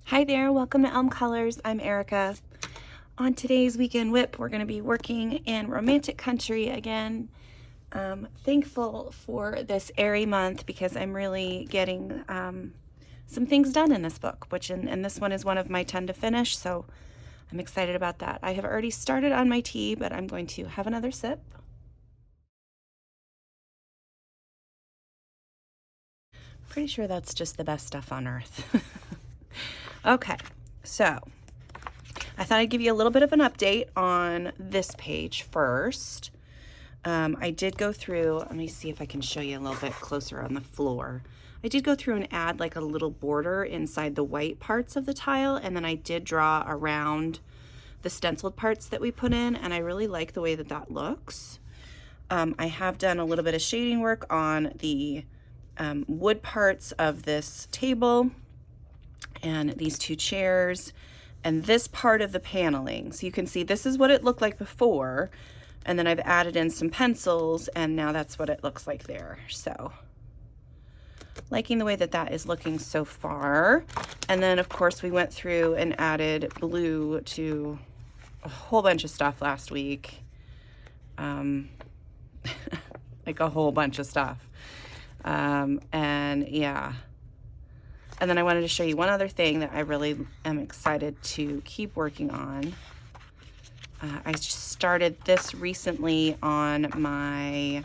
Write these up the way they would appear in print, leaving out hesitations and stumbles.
Hi there, welcome to Elm Colors. I'm Erica. On today's weekend WIP, we're going to be working in romantic country again. Thankful for this Eriy month because I'm really getting some things done in this book, and this one is one of my 10 to finish, so I'm excited about that. I have already started on my tea, but I'm going to have another sip. Pretty sure that's just the best stuff on earth. Okay, so I thought I'd give you a little bit of an update on this page first. I did go through, let me see if I can show you a little bit closer on the floor. I did go through and add like a little border inside the white parts of the tile, and then I did draw around the stenciled parts that we put in, and I really like the way that that looks. I have done a little bit of shading work on the wood parts of this table and these two chairs and this part of the paneling. So you can see this is what it looked like before, and then I've added in some pencils, and now that's what it looks like there. So liking the way that that is looking so far. And then of course we went through and added blue to a whole bunch of stuff last week. Like a whole bunch of stuff. And yeah. And then I wanted to show you one other thing that I really am excited to keep working on. I just started this recently on my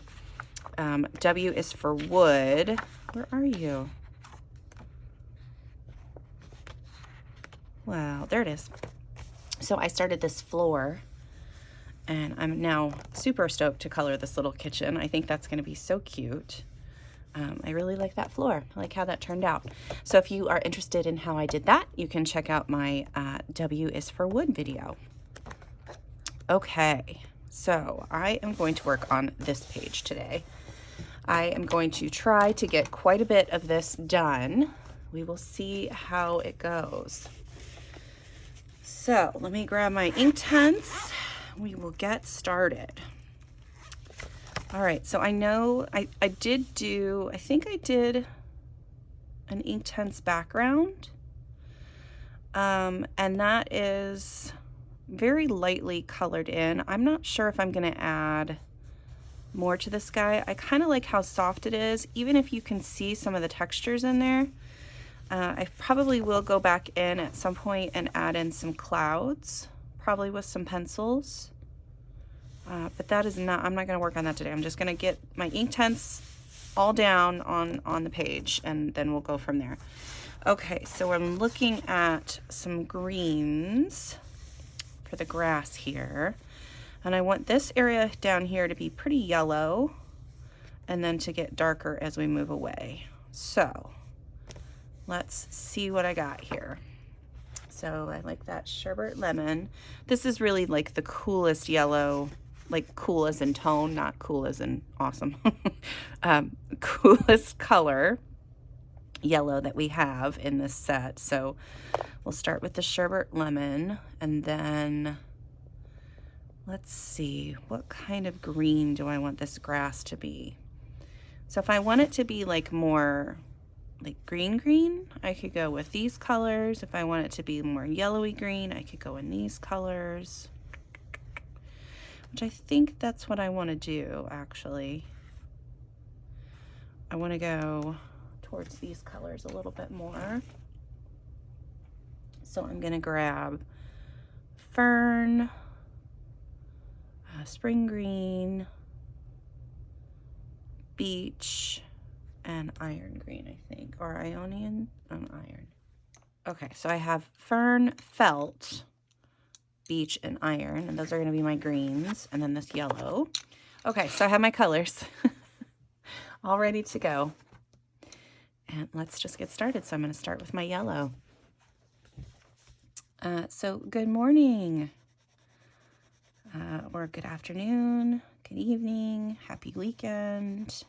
W is for wood. Where are you? Wow, there it is. So I started this floor, and I'm now super stoked to color this little kitchen. I think that's going to be so cute. I really like that floor. I like how that turned out. So if you are interested in how I did that, you can check out my W is for wood video. Okay, so I am going to work on this page today. I am going to try to get quite a bit of this done. We will see how it goes. So let me grab my Inktense. We will get started. All right, so I know I think I did an Inktense background, and that is very lightly colored in. I'm not sure if I'm gonna add more to this guy. I kind of like how soft it is, even if you can see some of the textures in there. I probably will go back in at some point and add in some clouds, probably with some pencils. But that is not, I'm not going to work on that today. I'm just going to get my Inktense all down on the page, and then we'll go from there. Okay, so I'm looking at some greens for the grass here. And I want this area down here to be pretty yellow, and then to get darker as we move away. So let's see what I got here. So I like that sherbet lemon. This is really like the coolest yellow, like cool as in tone, not cool as in awesome. Coolest color yellow that we have in this set. So we'll start with the sherbet lemon, and then let's see, what kind of green do I want this grass to be? So if I want it to be like more like green, I could go with these colors. If I want it to be more yellowy green, I could go in these colors, which I think that's what I want to do, actually. I want to go towards these colors a little bit more. So I'm going to grab fern, spring green, beach, and iron green, I think, or Ionian, iron. Okay, so I have fern, felt, beach, and iron, and those are going to be my greens, and then this yellow. Okay, so I have my colors all ready to go, and let's just get started. So I'm going to start with my yellow. So good morning, or good afternoon, good evening, happy weekend,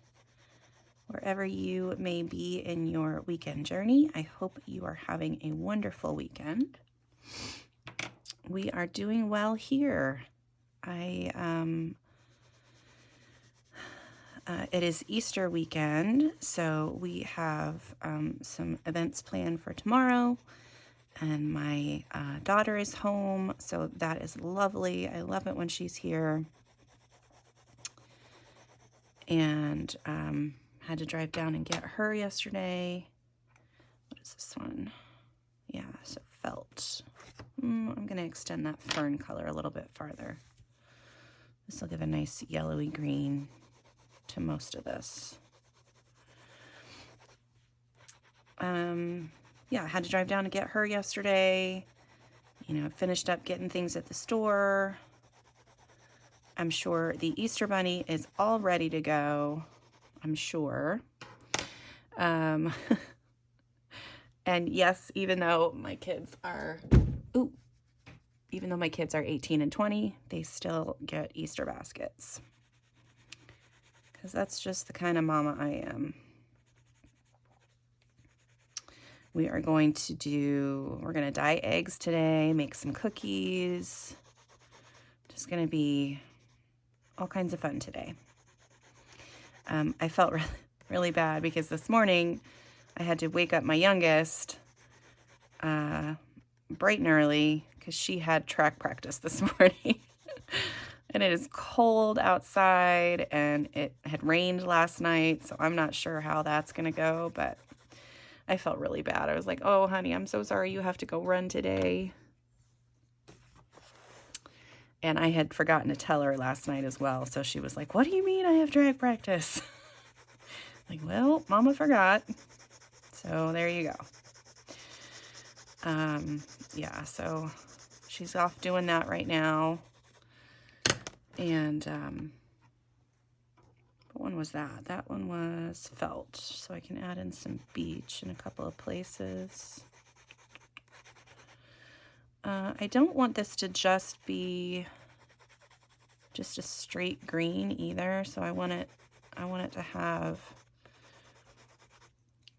wherever you may be in your weekend journey. I hope you are having a wonderful weekend. We are doing well here. It is Easter weekend, so we have some events planned for tomorrow. And my daughter is home, so that is lovely. I love it when she's here. And had to drive down and get her yesterday. What is this one? Yeah, so felt. I'm going to extend that fern color a little bit farther. This will give a nice yellowy green to most of this. Yeah, I had to drive down to get her yesterday. You know, finished up getting things at the store. I'm sure the Easter Bunny is all ready to go. I'm sure. And yes, even though my kids are, even though my kids are 18 and 20, they still get Easter baskets. Because that's just the kind of mama I am. We're going to dye eggs today, make some cookies. Just going to be all kinds of fun today. I felt really bad because this morning I had to wake up my youngest bright and early because she had track practice this morning. And it is cold outside and it had rained last night, so I'm not sure how that's going to go, but I felt really bad. I was like, oh, honey, I'm so sorry you have to go run today. And I had forgotten to tell her last night as well. So she was like, what do you mean I have drag practice? Like, well, Mama forgot. So there you go. Yeah, so she's off doing that right now. And what one was that? That one was felt. So I can add in some beach in a couple of places. I don't want this to just be just a straight green either. So I want it to have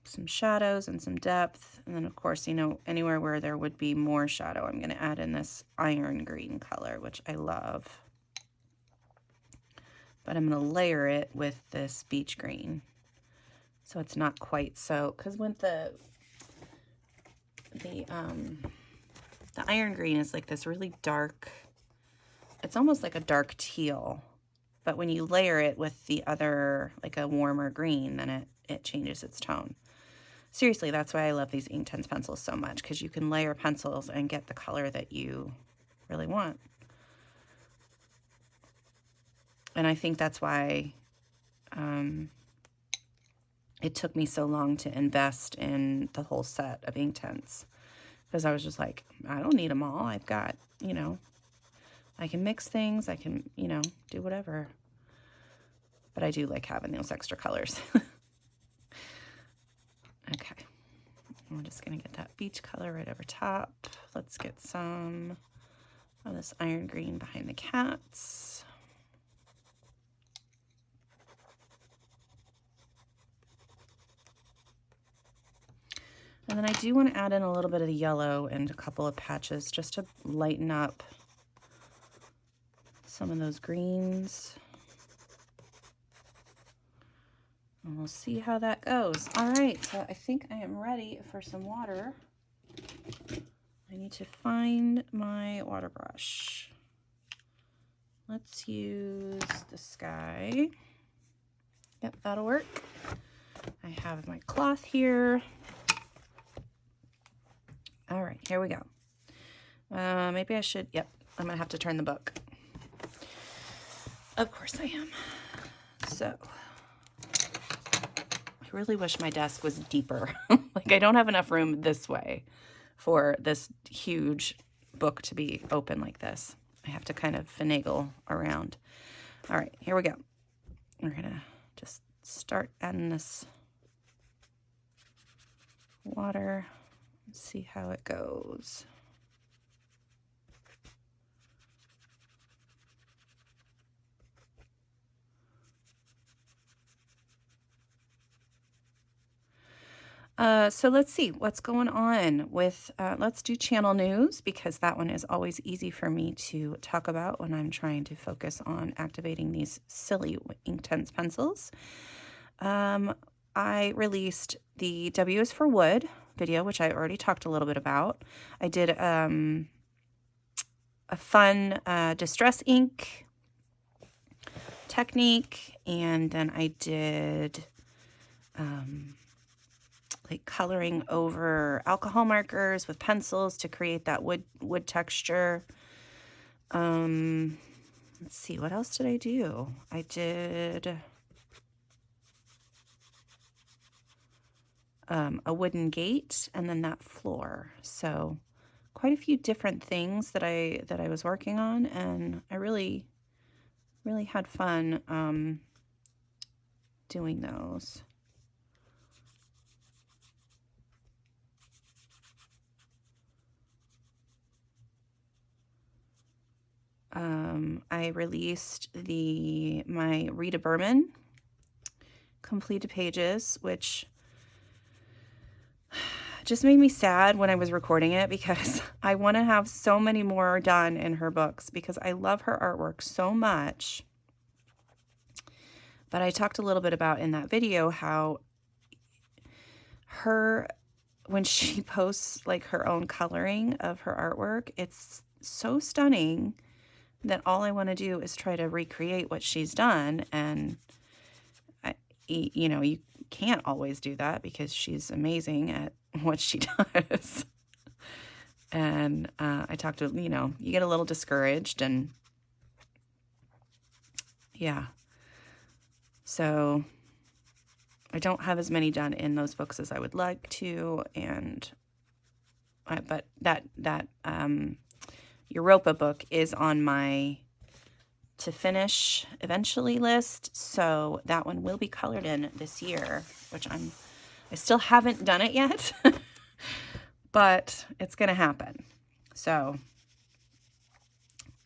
some shadows and some depth. And then of course, you know, anywhere where there would be more shadow, I'm going to add in this iron green color, which I love. But I'm going to layer it with this beach green. So it's not quite so, because with the iron green is like this really dark, it's almost like a dark teal. But when you layer it with the other, like a warmer green, then it changes its tone. Seriously, that's why I love these Inktense pencils so much, because you can layer pencils and get the color that you really want. And I think that's why it took me so long to invest in the whole set of Inktense, because I was just like, I don't need them all. I've got, you know, I can mix things. I can, you know, do whatever. But I do like having those extra colors. Okay. We're just going to get that beach color right over top. Let's get some of this iron green behind the cats. And then I do want to add in a little bit of the yellow and a couple of patches just to lighten up some of those greens. And we'll see how that goes. All right, so I think I am ready for some water. I need to find my water brush. Let's use the sky. Yep, that'll work. I have my cloth here. All right, here we go. Maybe I should, yep, I'm gonna have to turn the book. Of course I am. So, I really wish my desk was deeper. Like, I don't have enough room this way for this huge book to be open like this. I have to kind of finagle around. All right, here we go. We're gonna just start adding this water. Let's see how it goes. So let's see what's going on with, let's do channel news, because that one is always easy for me to talk about when I'm trying to focus on activating these silly Inktense pencils. I released the W is for Wood video, which I already talked a little bit about. I did a fun distress ink technique, and then I did like coloring over alcohol markers with pencils to create that wood texture. Let's see, what else did I do? I did a wooden gate, and then that floor. So quite a few different things that I was working on, and I really had fun doing those. I released my Rita Berman completed pages, which just made me sad when I was recording it, because I want to have so many more done in her books because I love her artwork so much. But I talked a little bit about in that video how when she posts like her own coloring of her artwork, it's so stunning that all I want to do is try to recreate what she's done. And you know, you can't always do that because she's amazing at what she does. And I talked to, you know, you get a little discouraged, and yeah. So I don't have as many done in those books as I would like to, and but that Europa book is on my to finish eventually list, so that one will be colored in this year, which I still haven't done it yet, but it's gonna happen. So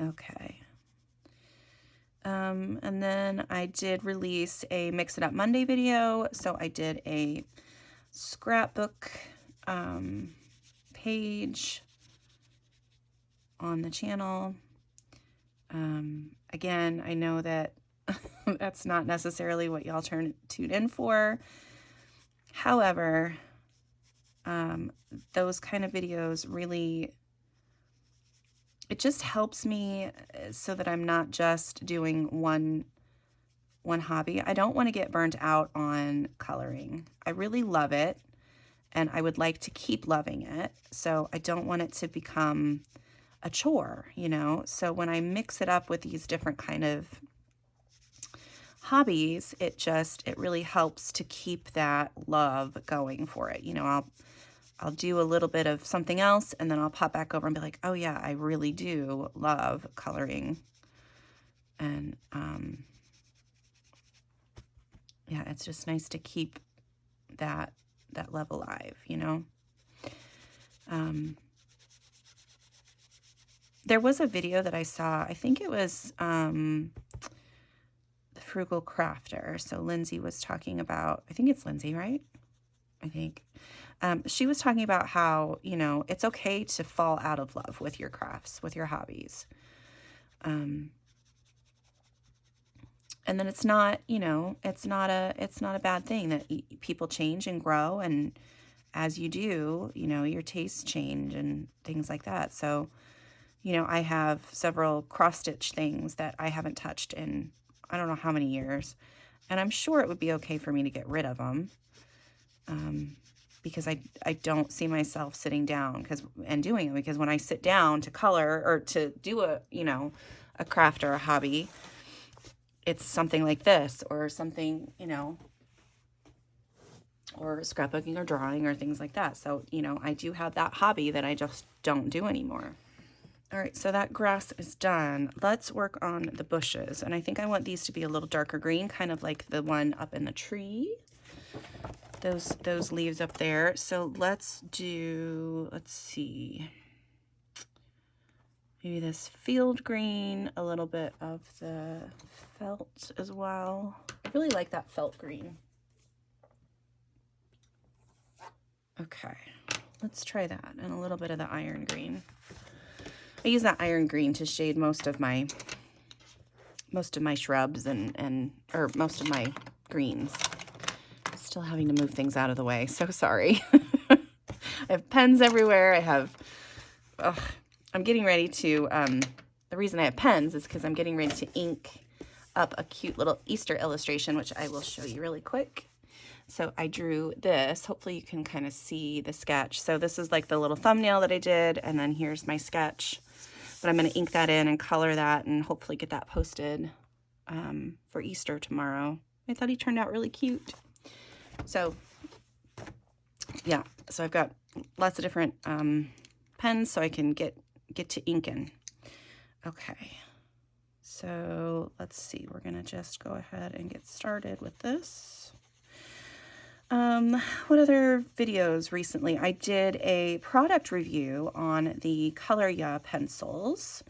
okay. And then I did release a Mix It Up Monday video. So I did a scrapbook page on the channel. Again, I know that that's not necessarily what y'all tune in for. However, those kind of videos really, it just helps me so that I'm not just doing one hobby. I don't want to get burnt out on coloring. I really love it, and I would like to keep loving it. So I don't want it to become a chore, you know? So when I mix it up with these different kind of hobbies, it really helps to keep that love going for it. You know, I'll do a little bit of something else, and then I'll pop back over and be like, oh yeah, I really do love coloring. And yeah, it's just nice to keep that love alive, you know? There was a video that I saw, I think it was The Frugal Crafter. So Lindsay was talking about, I think it's Lindsay, right? I think. She was talking about how, you know, it's okay to fall out of love with your crafts, with your hobbies. And then it's not, you know, it's not a bad thing that people change and grow, and as you do, you know, your tastes change and things like that. So, you know, I have several cross-stitch things that I haven't touched in I don't know how many years, and I'm sure it would be okay for me to get rid of them, because I don't see myself sitting down and doing it, because when I sit down to color or to do a craft or a hobby, it's something like this, or something, you know, or scrapbooking or drawing or things like that. So, you know, I do have that hobby that I just don't do anymore. All right, so that grass is done. Let's work on the bushes. And I think I want these to be a little darker green, kind of like the one up in the tree. Those leaves up there. So let's see. Maybe this field green, a little bit of the felt as well. I really like that felt green. Okay, let's try that, and a little bit of the iron green. I use that iron green to shade most of my shrubs or most of my greens. Still having to move things out of the way, so sorry. have pens everywhere. I have, I'm getting ready to, the reason I have pens is because I'm getting ready to ink up a cute little Easter illustration, which I will show you really quick. So I drew this. Hopefully you can kind of see the sketch. So this is like the little thumbnail that I did, and then here's my sketch. But I'm going to ink that in and color that and hopefully get that posted for Easter tomorrow. I thought he turned out really cute. So yeah, so I've got lots of different pens so I can get to inking. Okay, so let's see. We're going to just go ahead and get started with this. What other videos recently? I did a product review on the Color pencils.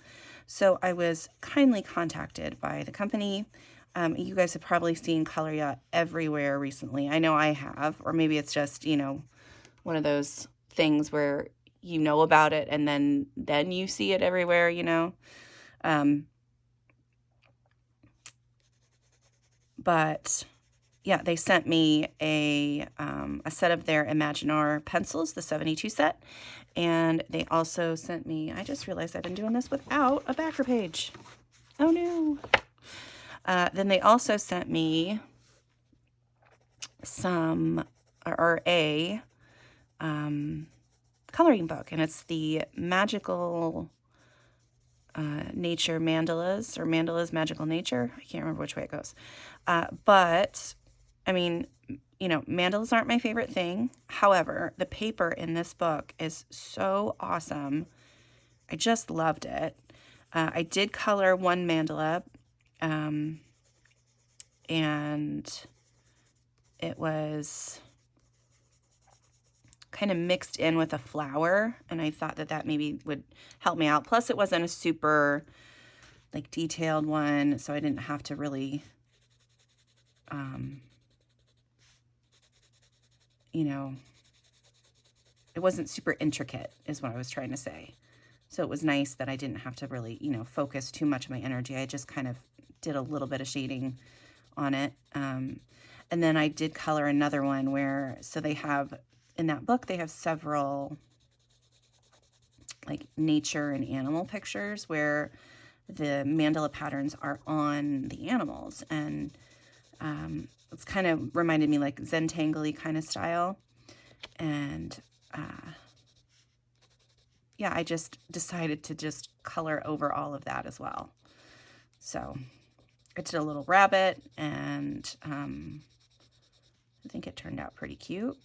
So I was kindly contacted by the company. You guys have probably seen Color everywhere recently. I know I have, or maybe it's just, you know, one of those things where you know about it and then you see it everywhere, you know. But yeah, they sent me a set of their Imaginar pencils, the 72 set, and they also sent me, I just realized I've been doing this without a backer page. Oh no. Then they also sent me some, or a coloring book, and it's the Magical Nature Mandalas, or Mandalas Magical Nature. I can't remember which way it goes. But I mean, you know, mandalas aren't my favorite thing. However, the paper in this book is so awesome. I just loved it. I did color one mandala, and it was kind of mixed in with a flower, and I thought that maybe would help me out. Plus, it wasn't a super, like, detailed one, so I didn't have to really, you know, it wasn't super intricate is what I was trying to say. So it was nice that I didn't have to really, you know, focus too much of my energy. I just kind of did a little bit of shading on it. And then I did color another one where, so they have, in that book, they have several like nature and animal pictures where the mandala patterns are on the animals. And it's kind of reminded me like Zentangle-y kind of style. And yeah, I just decided to just color over all of that as well. So I did a little rabbit, and I think it turned out pretty cute.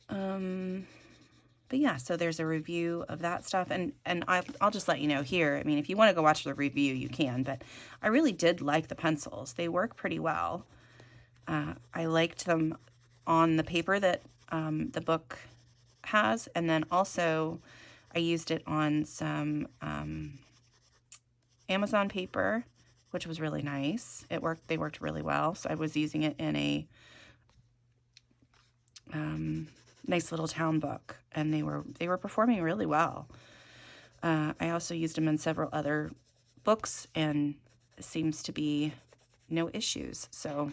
But yeah, so there's a review of that stuff, and I'll just let you know here. I mean, if you want to go watch the review, you can, but I really did like the pencils. They work pretty well. I liked them on the paper that the book has, and then also I used it on some Amazon paper, which was really nice. They worked really well. So I was using it in a nice little town book, and they were performing really well. I also used them in several other books, and it seems to be no issues. So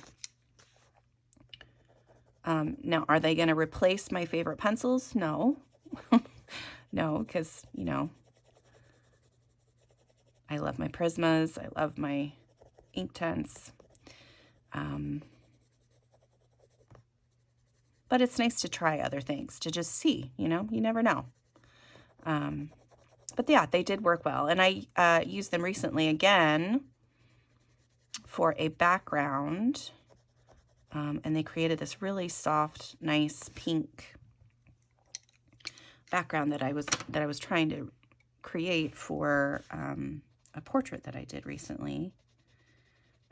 now, are they going to replace my favorite pencils? No. No, because, you know, I love my Prismas. I love my Inktense. But it's nice to try other things, to just see, you know, you never know. But yeah, they did work well. And I used them recently again for a background. And they created this really soft, nice pink background that I was trying to create for a portrait that I did recently.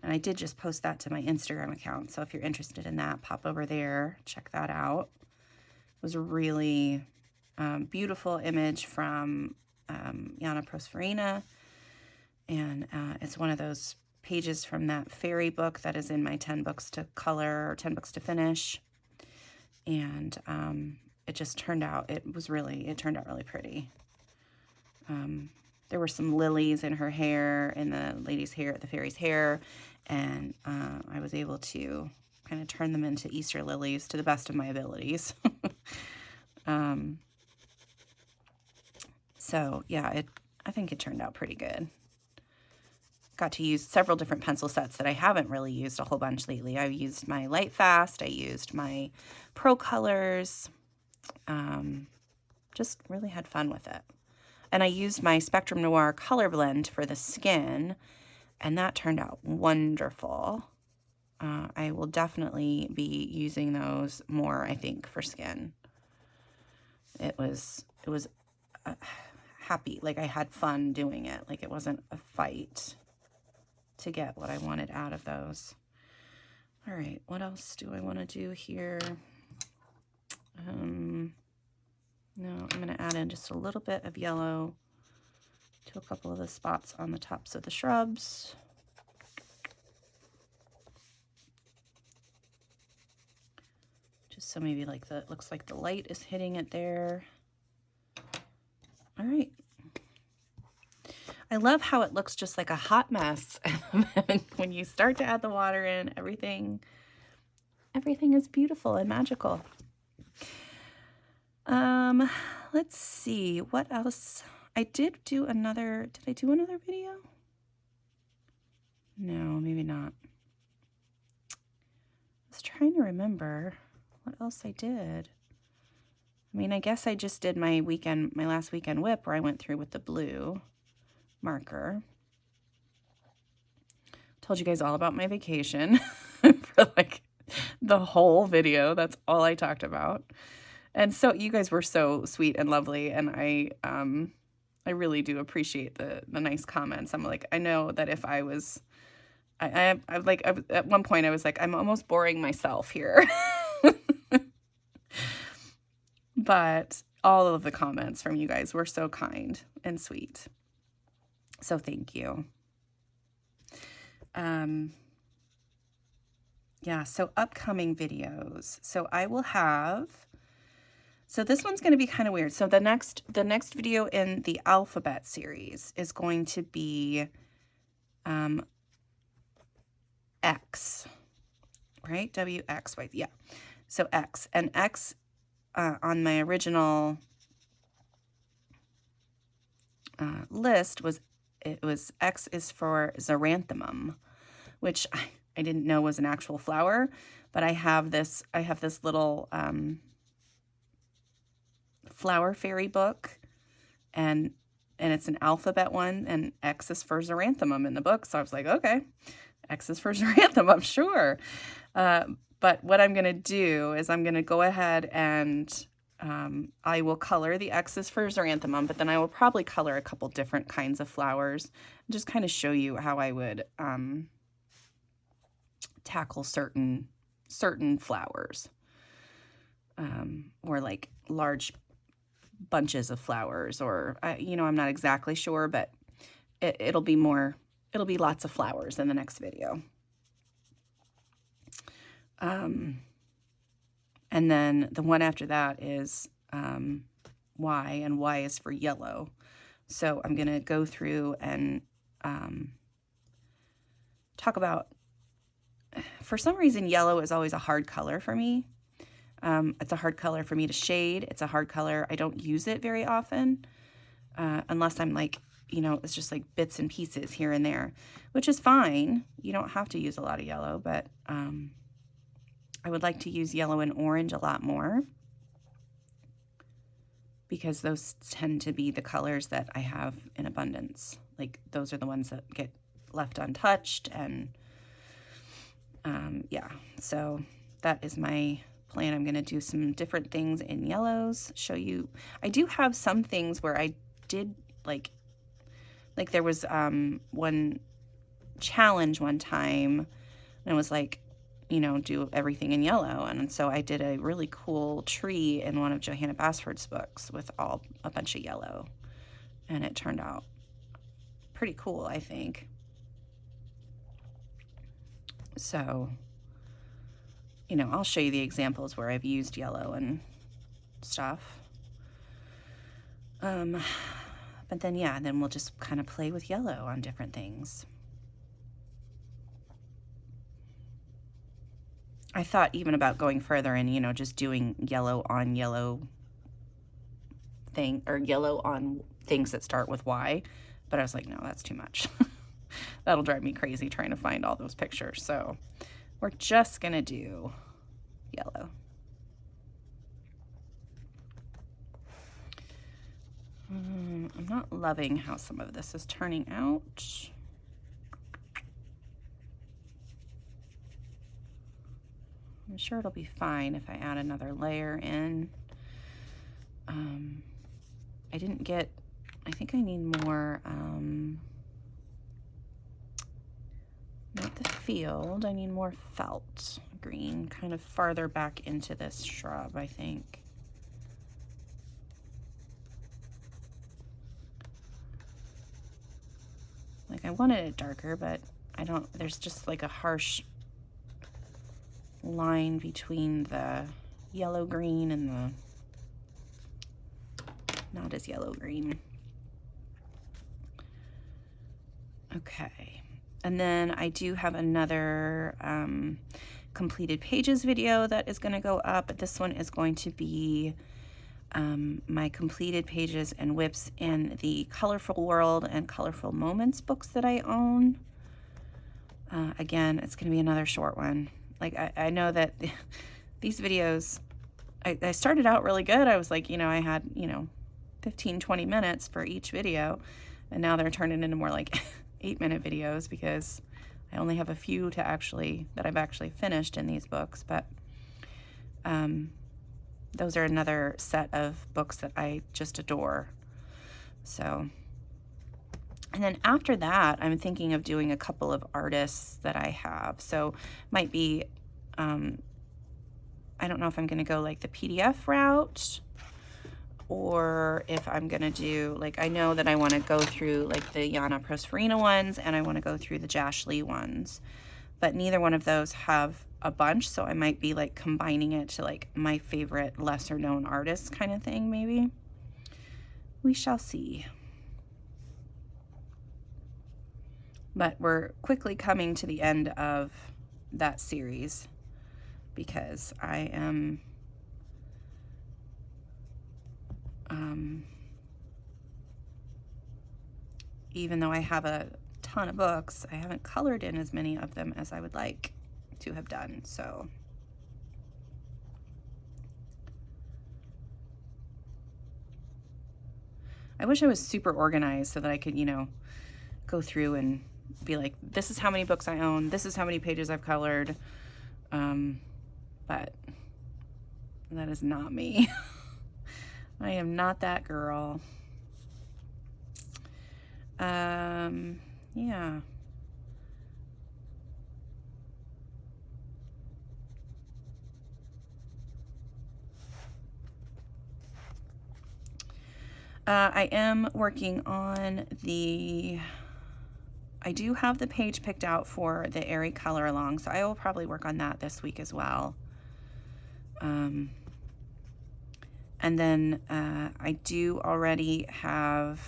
And I did just post that to my Instagram account. So if you're interested in that, pop over there, check that out. It was a really beautiful image from Yana Prosperina. And it's one of those pages from that fairy book that is in my 10 books to color, or 10 books to finish. And it just turned out, it turned out really pretty. There were some lilies in her hair, in the lady's hair, the fairy's hair, and I was able to kind of turn them into Easter lilies to the best of my abilities. So yeah, I think it turned out pretty good. Got to use several different pencil sets that I haven't really used a whole bunch lately. I used my Light Fast, I used my Pro Colors, just really had fun with it. And I used my Spectrum Noir color blend for the skin, and that turned out wonderful. I will definitely be using those more, I think, for skin. It was happy, like I had fun doing it. Like it wasn't a fight to get what I wanted out of those. All right, what else do I want to do here? No, I'm going to add in just a little bit of yellow to a couple of the spots on the tops of the shrubs. Just so maybe like it looks like the light is hitting it there. All right. I love how it looks just like a hot mess. And then when you start to add the water in, everything is beautiful and magical. Let's see, what else? I did do another, did I do another video? No, maybe not. I was trying to remember what else I did. I mean, I guess I just did my last weekend WIP where I went through with the blue marker. Told you guys all about my vacation for like the whole video. That's all I talked about. And so you guys were so sweet and lovely, and I really do appreciate the nice comments. I'm like, I know that if I was, I at one point I was like, I'm almost boring myself here. But all of the comments from you guys were so kind and sweet. So thank you. Yeah, so upcoming videos. So I will have, so this one's going to be kind of weird. So the next video in the alphabet series is going to be X, right? W-X-Y, yeah. So X, and X on my original list was X is for xeranthemum, which I didn't know was an actual flower, but I have this little flower fairy book, and it's an alphabet one, and X is for xeranthemum in the book. So I was like, okay, X is for xeranthemum, sure. But what I'm going to do is I'm going to go ahead and I will color the X's for xeranthemum, but then I will probably color a couple different kinds of flowers and just kind of show you how I would tackle certain flowers, or like large bunches of flowers, or I'm not exactly sure, but it'll be lots of flowers in the next video. And then the one after that is Y, and Y is for yellow. So I'm going to go through and talk about, for some reason, yellow is always a hard color for me. It's a hard color for me to shade. It's a hard color. I don't use it very often, unless I'm like, it's just like bits and pieces here and there, which is fine. You don't have to use a lot of yellow, but I would like to use yellow and orange a lot more, because those tend to be the colors that I have in abundance. Like those are the ones that get left untouched, and yeah, so that is my plan. I'm going to do some different things in yellows, show you. I do have some things where I did like there was one challenge one time, and it was like, do everything in yellow. And so I did a really cool tree in one of Johanna Basford's books with a bunch of yellow, and it turned out pretty cool, I think. So, I'll show you the examples where I've used yellow and stuff. But then, yeah, then we'll just kind of play with yellow on different things. I thought even about going further and, you know, just doing yellow on yellow thing, or yellow on things that start with Y, but I was like, no, that's too much. That'll drive me crazy trying to find all those pictures. So we're just gonna do yellow. I'm not loving how some of this is turning out. I'm sure it'll be fine if I add another layer in. I didn't get, I think I need more, not the field, I need more felt green, kind of farther back into this shrub, I think. Like, I wanted it darker, but I don't, there's just like a harsh line between the yellow green and the not as yellow green. Okay, and then I do have another completed pages video that is going to go up, but this one is going to be my completed pages and WIPs in the Colorful World and Colorful Moments books that I own. Again, it's going to be another short one. Like, I know that these videos, I started out really good. I was like, you know, I had, you know, 15-20 minutes for each video, and now they're turning into more like 8-minute videos because I only have a few to actually, that I've actually finished in these books, but those are another set of books that I just adore. So, and then after that, I'm thinking of doing a couple of artists that I have. So might be, I don't know if I'm going to go like the PDF route, or if I'm going to do, like, I know that I want to go through like the Yana Prosperina ones, and I want to go through the Josh Lee ones, but neither one of those have a bunch. So I might be like combining it to like my favorite lesser known artists kind of thing, maybe. We shall see. But we're quickly coming to the end of that series because I am even though I have a ton of books, I haven't colored in as many of them as I would like to have done. So I wish I was super organized so that I could, you know, go through and be like, this is how many books I own, this is how many pages I've colored, but that is not me. I am not that girl. Yeah. I am working on the, I do have the page picked out for the Eriy color along, so I will probably work on that this week as well. And then I do already have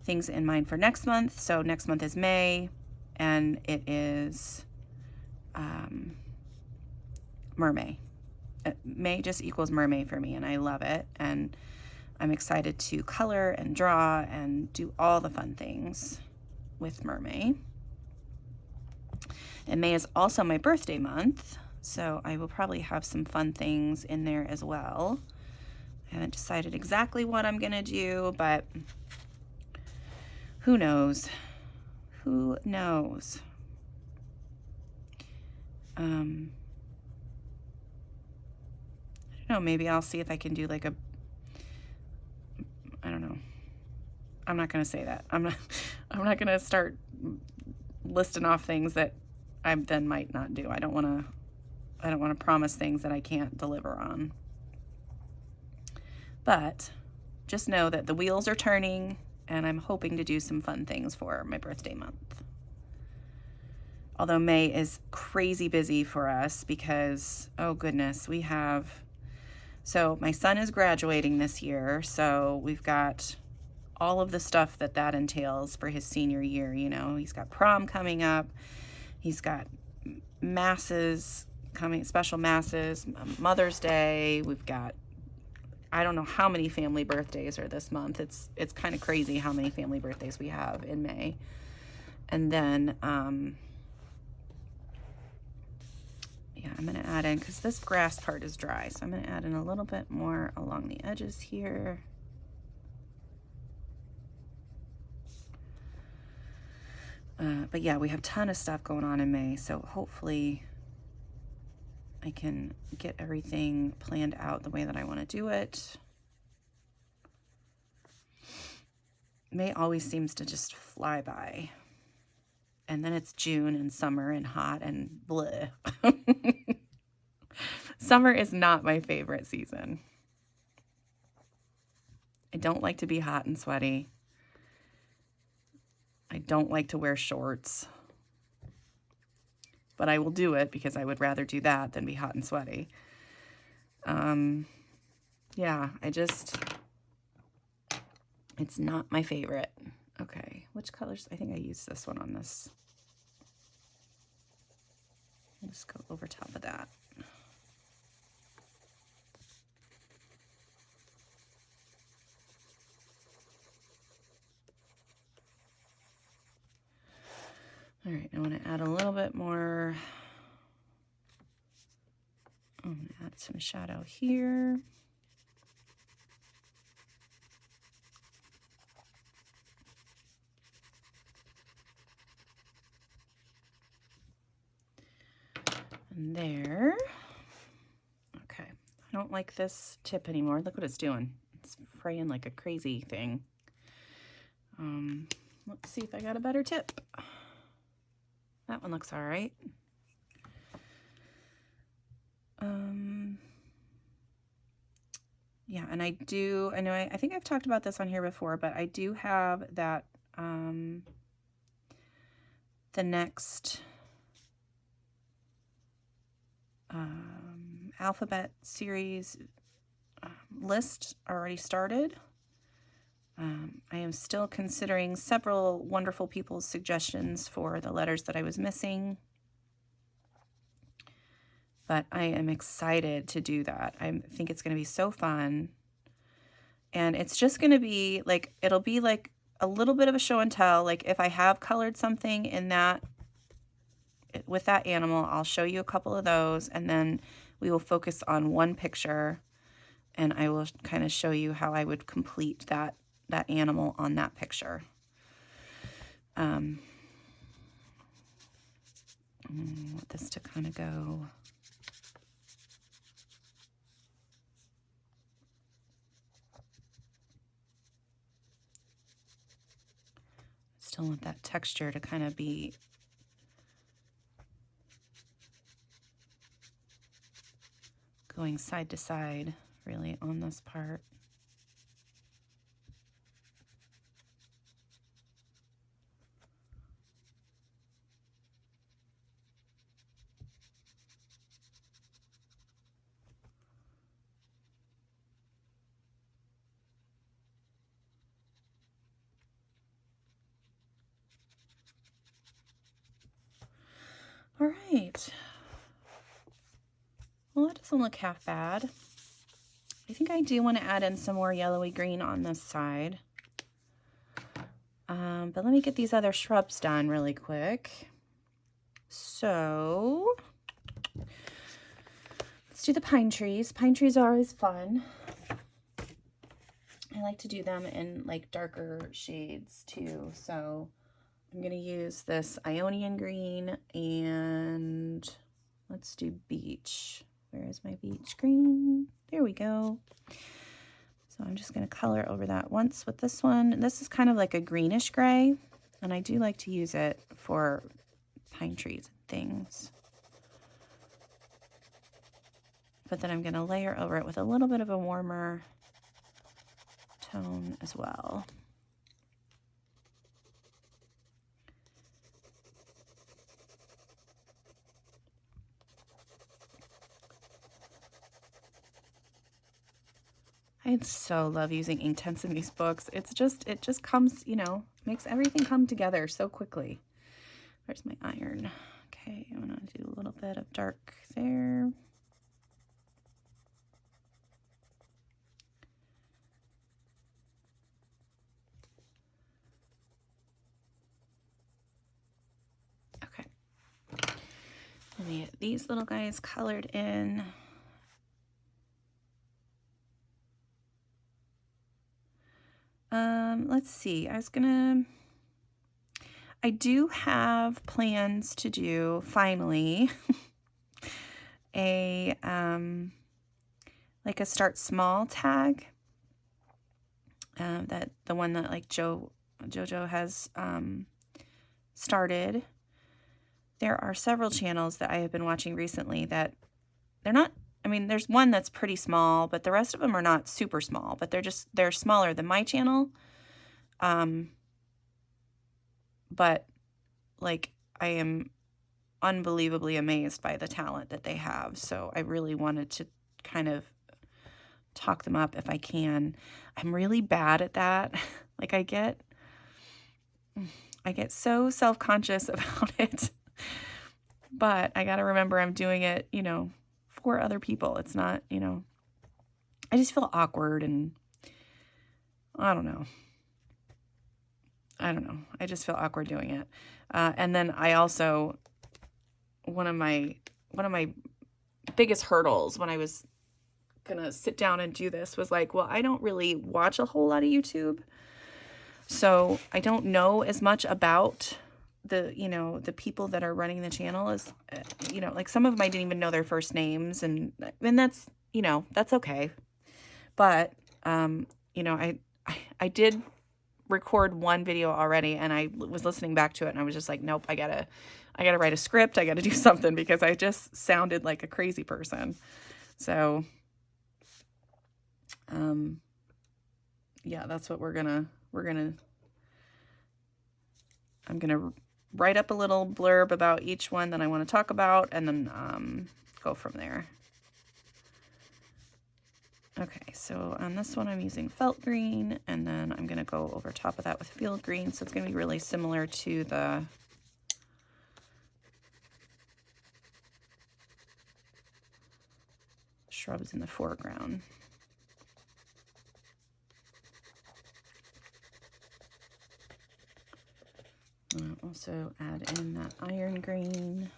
things in mind for next month. So next month is May, and it is Mermaid. May just equals Mermaid for me, and I love it. And I'm excited to color and draw and do all the fun things with Mermaid. And May is also my birthday month, so I will probably have some fun things in there as well. I haven't decided exactly what I'm gonna do, but who knows? Who knows? I don't know, maybe I'll see if I can do like a, I don't know. I'm not gonna say that. I'm not gonna start listing off things that I then might not do. I don't wanna promise things that I can't deliver on. But just know that the wheels are turning, and I'm hoping to do some fun things for my birthday month. Although May is crazy busy for us because, oh goodness, we have, so my son is graduating this year, so we've got all of the stuff that entails for his senior year. You know, he's got prom coming up, he's got masses coming, special masses, Mother's Day. We've got, I don't know how many family birthdays are this month. It's kind of crazy how many family birthdays we have in May. And then, yeah, I'm going to add in, because this grass part is dry, so I'm going to add in a little bit more along the edges here. But yeah, we have a ton of stuff going on in May, so hopefully I can get everything planned out the way that I want to do it. May always seems to just fly by. And then it's June and summer and hot and bleh. Summer is not my favorite season. I don't like to be hot and sweaty. I don't like to wear shorts. But I will do it because I would rather do that than be hot and sweaty. Yeah, it's not my favorite. Okay, which colors? I think I used this one on this. I'll just go over top of that. All right, I want to add a little bit more. I'm going to add some shadow here. And there. Okay, I don't like this tip anymore. Look what it's doing. It's fraying like a crazy thing. Let's see if I got a better tip. That one looks all right. Yeah, and I think I've talked about this on here before, but I do have that, the next alphabet series list already started. I am still considering several wonderful people's suggestions for the letters that I was missing. But I am excited to do that. I think it's going to be so fun. And it's just going to be like, it'll be like a little bit of a show and tell. Like if I have colored something in that, with that animal, I'll show you a couple of those. And then we will focus on one picture. And I will kind of show you how I would complete that animal on that picture. I want this to kind of go. Still want that texture to kind of be going side to side, really, on this part. All right. Well, that doesn't look half bad. I think I do want to add in some more yellowy green on this side. But let me get these other shrubs done really quick. So let's do the pine trees. Pine trees are always fun. I like to do them in like darker shades too. So I'm going to use this Ionian green and let's do beach. Where is my beach green? There we go. So I'm just going to color over that once with this one. This is kind of like a greenish gray, and I do like to use it for pine trees and things. But then I'm going to layer over it with a little bit of a warmer tone as well. I so love using Inktense in these books. It just comes, you know, makes everything come together so quickly. Where's my iron? Okay, I'm gonna do a little bit of dark there. Okay. Let me get these little guys colored in. Let's see. I do have plans to do finally a like a start small tag. That the one that like JoJo has started. There are several channels that I have been watching recently that they're not, I mean, there's one that's pretty small, but the rest of them are not super small, but they're smaller than my channel. But like I am unbelievably amazed by the talent that they have. So I really wanted to kind of talk them up if I can. I'm really bad at that. Like I get so self-conscious about it. But I got to remember I'm doing it, you know, for other people. It's not, you know, I just feel awkward and I don't know. I just feel awkward doing it. And then I also, one of my biggest hurdles when I was gonna sit down and do this was like, well, I don't really watch a whole lot of YouTube. So I don't know as much about the, you know, the people that are running the channel as, you know, like some of them I didn't even know their first names, and that's, you know, that's okay. But, you know, I did record one video already, and I was listening back to it, and I was just like, nope, I gotta write a script. I gotta do something because I just sounded like a crazy person. So, yeah, that's what I'm gonna write up a little blurb about each one that I want to talk about, and then go from there. Okay, so on this one I'm using felt green, and then I'm gonna go over top of that with field green, so it's gonna be really similar to the shrubs in the foreground. I'll also add in that iron green.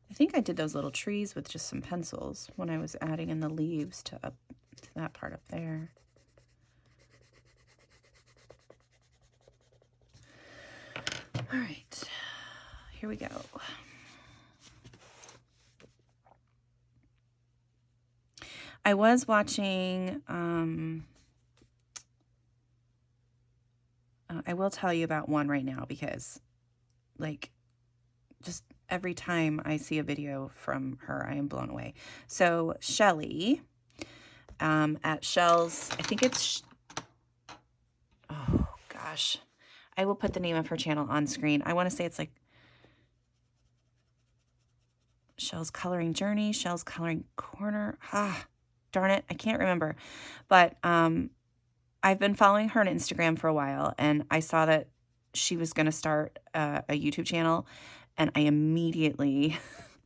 I think I did those little trees with just some pencils when I was adding in the leaves to that part up there. All right, here we go. I was watching, I will tell you about one right now because, like, just every time I see a video from her, I am blown away. So Shelly, at Shell's, I think it's, oh gosh, I will put the name of her channel on screen. I want to say it's like Shell's Coloring Journey, Shell's Coloring Corner. Ah, darn it, I can't remember. But I've been following her on Instagram for a while, and I saw that she was going to start a YouTube channel, and I immediately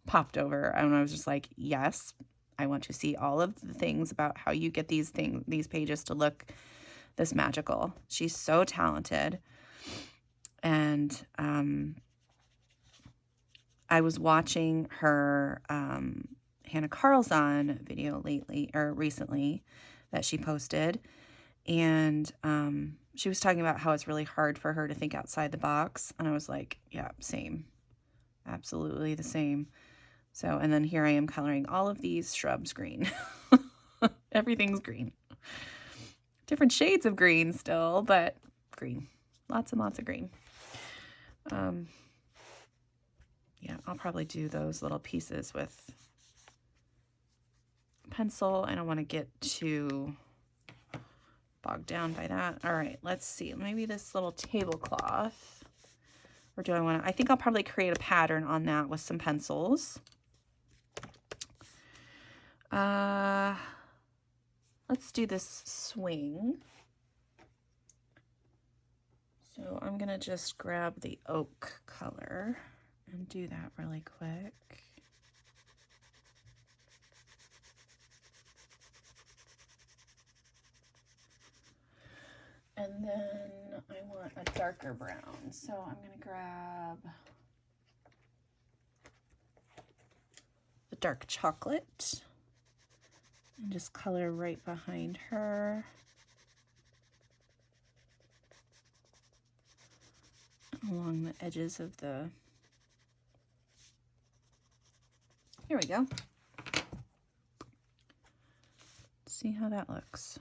popped over, and I was just like, yes, I want to see all of the things about how you get these pages to look this magical. She's so talented. And I was watching her Hannah Carlson video recently that she posted, and she was talking about how it's really hard for her to think outside the box, and I was like, yeah, same, absolutely the same. So, and then here I am coloring all of these shrubs green. Everything's green. Different shades of green still, but green. Lots and lots of green. Yeah, I'll probably do those little pieces with pencil. I don't want to get too bogged down by that. All right, let's see. Maybe this little tablecloth. Or do I want to? I think I'll probably create a pattern on that with some pencils. Let's do this swing. So I'm gonna just grab the oak color and do that really quick. And then I want a darker brown, so I'm gonna grab the dark chocolate and just color right behind her. Along the edges of the, here we go. See how that looks.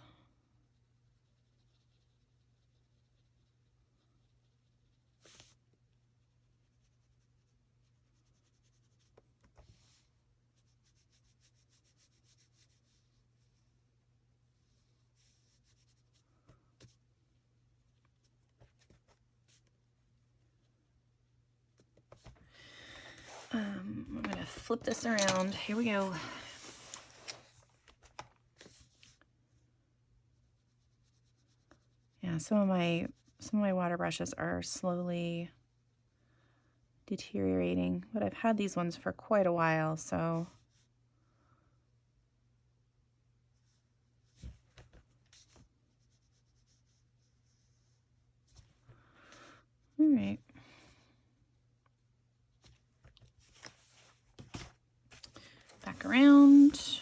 I'm gonna flip this around. Here we go. Yeah, some of my water brushes are slowly deteriorating, but I've had these ones for quite a while, so all right. Back around.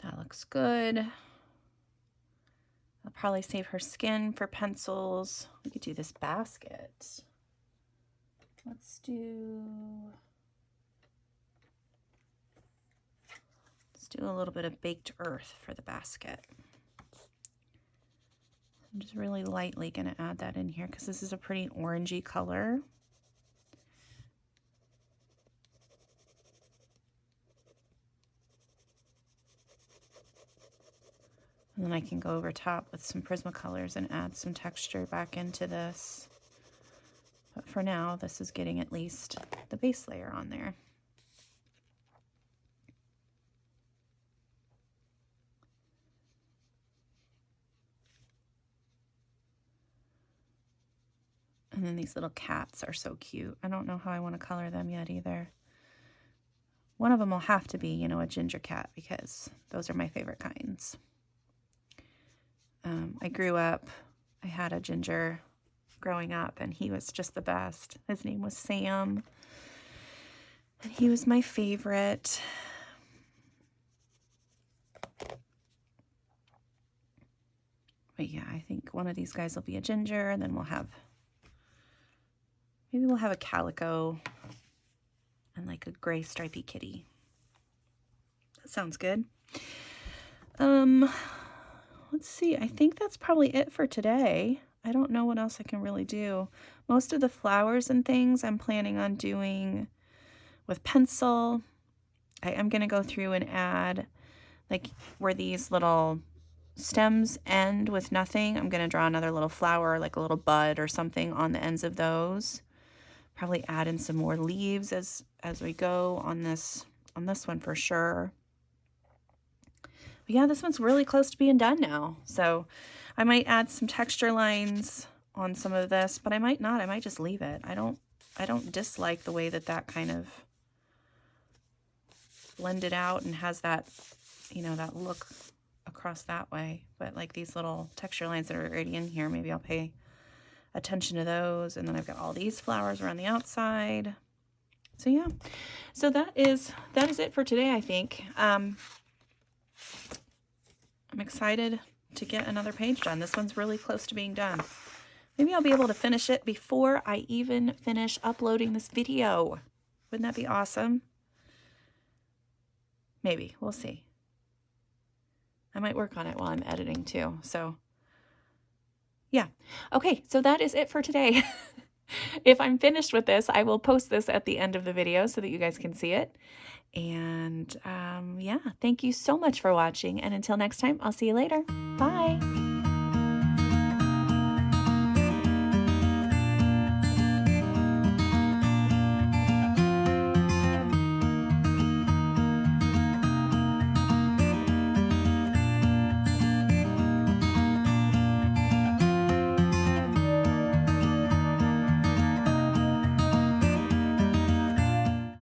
That looks good. I'll probably save her skin for pencils. We could do this basket. Let's do a little bit of baked earth for the basket. I'm just really lightly going to add that in here because this is a pretty orangey color. And then I can go over top with some Prismacolors and add some texture back into this. But for now, this is getting at least the base layer on there. And then these little cats are so cute. I don't know how I want to color them yet either. One of them will have to be, you know, a ginger cat because those are my favorite kinds. I grew up, I had a ginger growing up and he was just the best. His name was Sam and he was my favorite. But yeah, I think one of these guys will be a ginger and then maybe we'll have a calico and like a gray stripy kitty. That sounds good. Let's see, I think that's probably it for today. I don't know what else I can really do. Most of the flowers and things I'm planning on doing with pencil. I am going to go through and add, like where these little stems end with nothing, I'm going to draw another little flower, like a little bud or something on the ends of those. Probably add in some more leaves as we go on this one for sure. But yeah, this one's really close to being done now. So I might add some texture lines on some of this, but I might not. I might just leave it. I don't dislike the way that kind of blended out and has that, you know, that look across that way. But like these little texture lines that are already in here, maybe I'll pay attention to those. And then I've got all these flowers around the outside. So yeah, so that is it for today, I think. I'm excited to get another page done. This one's really close to being done. Maybe I'll be able to finish it before I even finish uploading this video. Wouldn't that be awesome? Maybe, we'll see. I might work on it while I'm editing too, so yeah. Okay, so that is it for today. If I'm finished with this, I will post this at the end of the video so that you guys can see it. And yeah, thank you so much for watching. And until next time, I'll see you later. Bye.